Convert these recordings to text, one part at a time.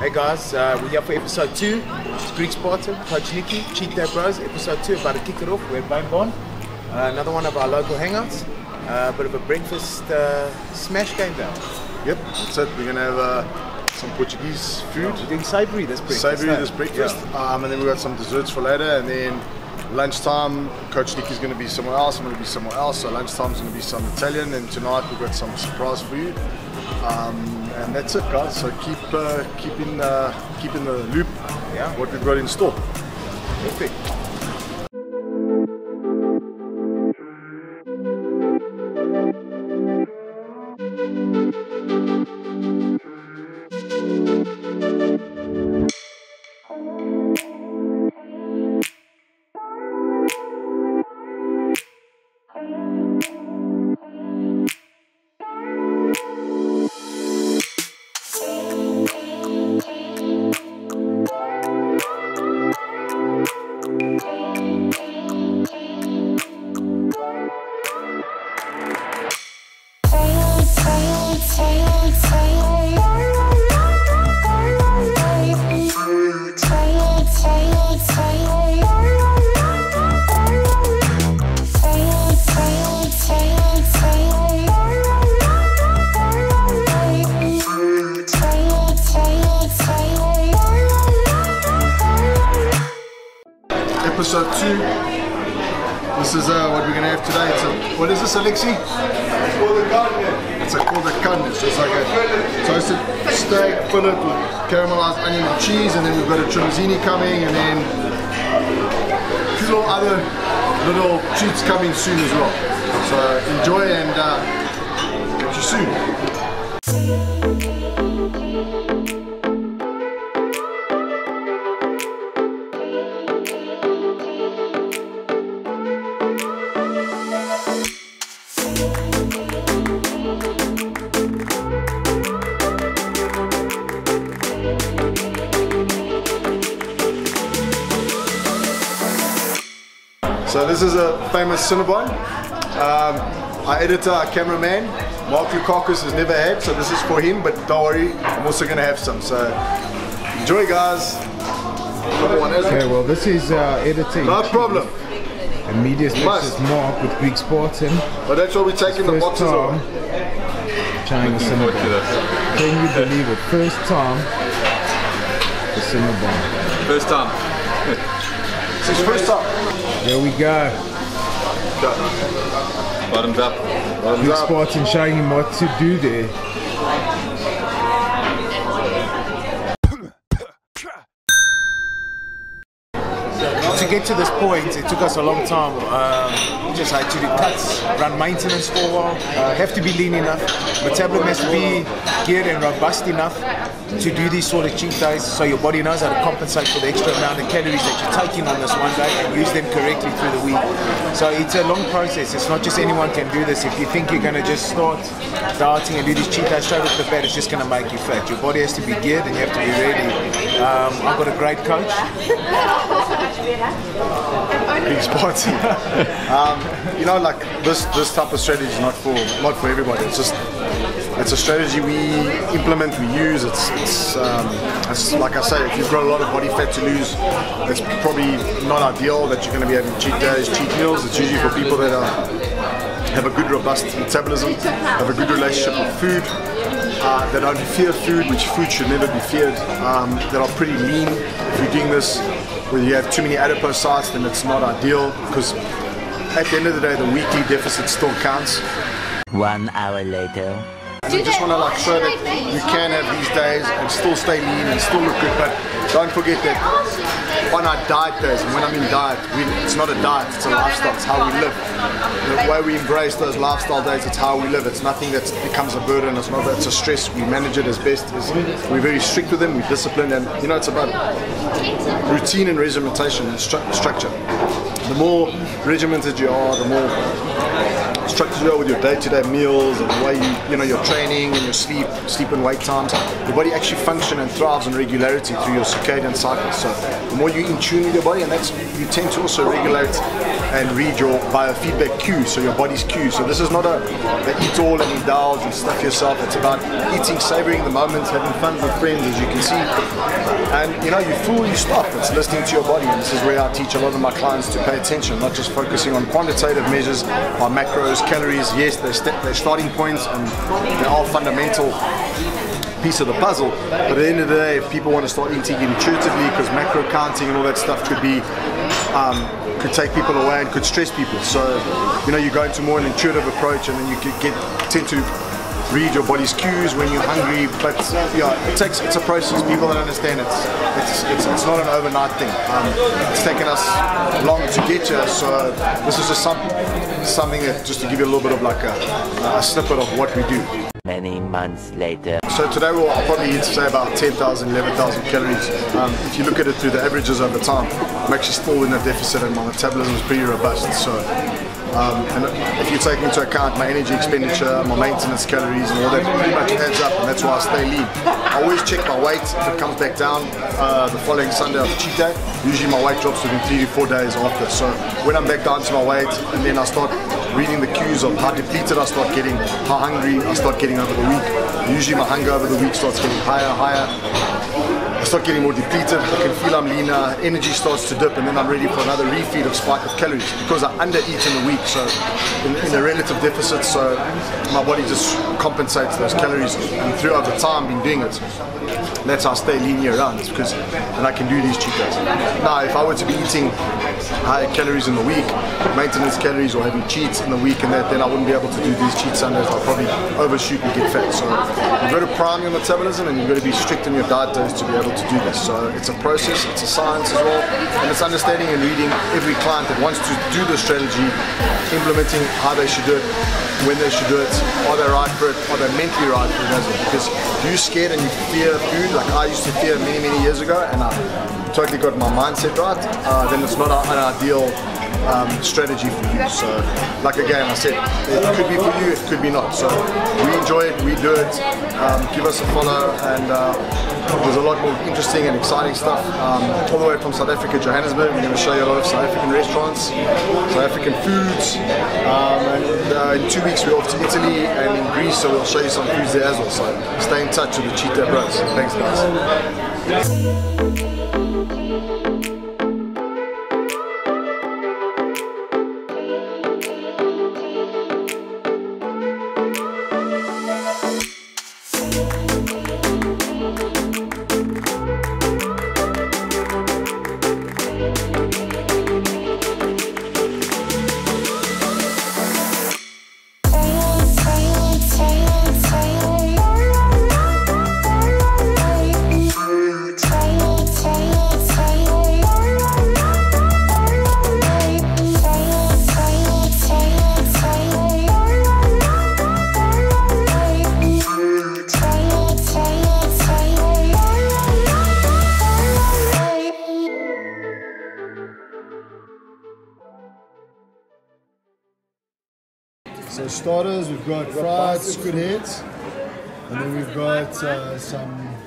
Hey guys, we're here for episode 2. It's Greek Spartan, Coach Nicky, Cheat Day Bros, episode 2, about to kick it off. We're at BemBom, another one of our local hangouts. Bit of a breakfast smash game down. Yep, that's it. We're going to have some Portuguese food. We're doing savoury this breakfast. Savoury this breakfast. Yeah. And then we've got some desserts for later. And then lunchtime, Coach Nicky's going to be somewhere else. I'm going to be somewhere else. So lunchtime's going to be some Italian. And tonight we've got some surprise for you. And that's it, guys. So keep in the loop. Yeah. What we've got in store. Perfect. Episode 2. This is what we're going to have today. What is this, Alexi? It's called a carne. It's called a carne. So it's like a toasted steak, fillet with caramelized onion and cheese, and then we've got a tramezzini coming, and then a few other little treats coming soon as well. So enjoy and catch you soon. So this is a famous Cinnabon. Our editor, our cameraman, Mark Lukakis has never had, so this is for him, but don't worry, I'm also going to have some. So enjoy, guys. Okay, well this is editing. No problem. And media specialist Mark with Greek Spartan. But that's what we take in the boxes of. Trying the Cinnabon. Can you believe it? First time the Cinnabon. First time. It's his first time. There we go. Bottoms up. Greek Spartan showing him what to do there. To get to this point, it took us a long time. We just had to do cuts, run maintenance for a while, have to be lean enough, metabolism has to be geared and robust enough to do these sort of cheat days, so your body knows how to compensate for the extra amount of calories that you're taking on this one day and use them correctly through the week. So it's a long process. It's not just anyone can do this. If you think you're going to just start dieting and do these cheat days straight off the bat, it's just going to make you fat. Your body has to be geared and you have to be ready. I've got a great coach. Big spots. You know, like this type of strategy is not for everybody. It's a strategy we implement, we use. It's like I say, if you've got a lot of body fat to lose, it's probably not ideal that you're going to be having cheat days, cheat meals. It's usually for people that have a good, robust metabolism, have a good relationship with food, that don't fear food, which food should never be feared, that are pretty lean. If you're doing this where you have too many adipocytes, then it's not ideal, because at the end of the day, the weekly deficit still counts. 1 hour later. And I just want to show that you can have these days and still stay lean and still look good, but don't forget that on our diet days, and when I mean diet, it's not a diet, it's a lifestyle, it's how we live. The way we embrace those lifestyle days, it's how we live. It's nothing that becomes a burden, it's not that it's a stress. We manage it as best as we're very strict with them, we're disciplined, and you know, it's about routine and regimentation and structure. The more regimented you are, the more structured you are with your day-to-day meals and the way you know, your training and your sleep and wake times, your body actually functions and thrives on regularity through your circadian cycle. So the more you're in tune with your body, and that's, you tend to also regulate and read your biofeedback cues, so your body's cues. So this is not a eat all and indulge and stuff yourself. It's about eating, savoring the moments, having fun with friends, as you can see. And you know, you fool, you stop. It's listening to your body, and this is where I teach a lot of my clients to pay attention, not just focusing on quantitative measures, on macros, calories. Yes, they're starting points and they are fundamental piece of the puzzle, but at the end of the day, if people want to start eating intuitively, because macro counting and all that stuff could could take people away and could stress people. So you know, you go into more an intuitive approach, and then you tend to read your body's cues when you're hungry. But yeah, it's a process. People don't understand it's not an overnight thing. It's taken us long to get here, so this is just something that, just to give you a little bit of like a snippet of what we do. Many months later. So today I'll probably eat, say, about 10,000, 11,000 calories. If you look at it through the averages over time, I'm actually still in a deficit and my metabolism is pretty robust. So, and if you take into account my energy expenditure, my maintenance calories and all that, pretty much adds up, and that's why I stay lean. I always check my weight. If it comes back down the following Sunday of cheat day, usually my weight drops within 3 to 4 days after. So when I'm back down to my weight, and then I start reading the cues of how depleted I start getting, how hungry I start getting over the week. Usually my hunger over the week starts getting higher. I start getting more depleted, I can feel I'm leaner, energy starts to dip, and then I'm ready for another refeed of spike of calories, because I undereat in the week, so in a relative deficit, so my body just compensates those calories, and through over time I've been doing it. That's how I stay lean year round, it's because then I can do these cheat days. Now if I were to be eating higher calories in the week, maintenance calories, or having cheats in the week and that, then I wouldn't be able to do these cheat Sundays. I'll probably overshoot and get fat. So you've got to prime your metabolism, and you've got to be strict in your diet days to be able to do this. So it's a process, it's a science as well, and it's understanding and reading every client that wants to do the strategy, implementing how they should do it, when they should do it, are they right for it, are they mentally right for it as well. Because if you're scared and you fear food, like I used to fear many years ago, and I totally got my mindset right, then it's not an ideal strategy for you. So like again I said, it could be for you, it could be not. So we enjoy it, we do it. Give us a follow, and there's a lot more interesting and exciting stuff all the way from South Africa, Johannesburg. We're going to show you a lot of South African restaurants, South African foods, and in 2 weeks we're off to Italy and in Greece, so we'll show you some foods there as well. So stay in touch with the Cheetah Bros. Thanks guys. So starters, we've got fried squid heads, and then we've got some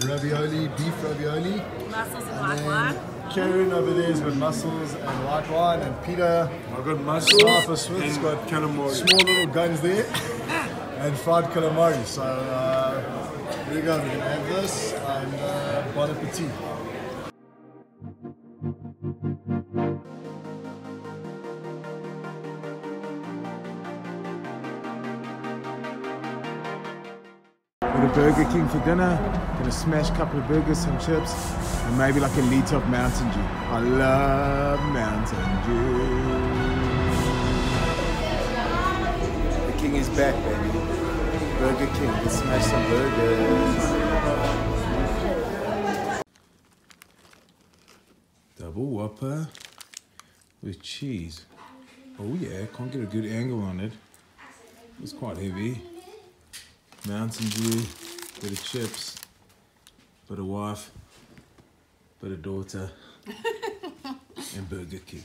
ravioli, beef ravioli. Mussels and white wine. Karen over there has got mussels and white wine, and Peter, I've got mussels and got calamari. Small little guns there, and fried calamari. So here we go, we're going to have this, and bon appetit. Go to Burger King for dinner, gonna smash a couple of burgers, some chips, and maybe like a liter of Mountain Dew. I love Mountain Dew. The king is back, baby. Burger King, let's smash some burgers. Double Whopper with cheese. Oh yeah, can't get a good angle on it. It's quite heavy. Mountain Dew, bit of chips, bit of wife, bit of daughter, and Burger King.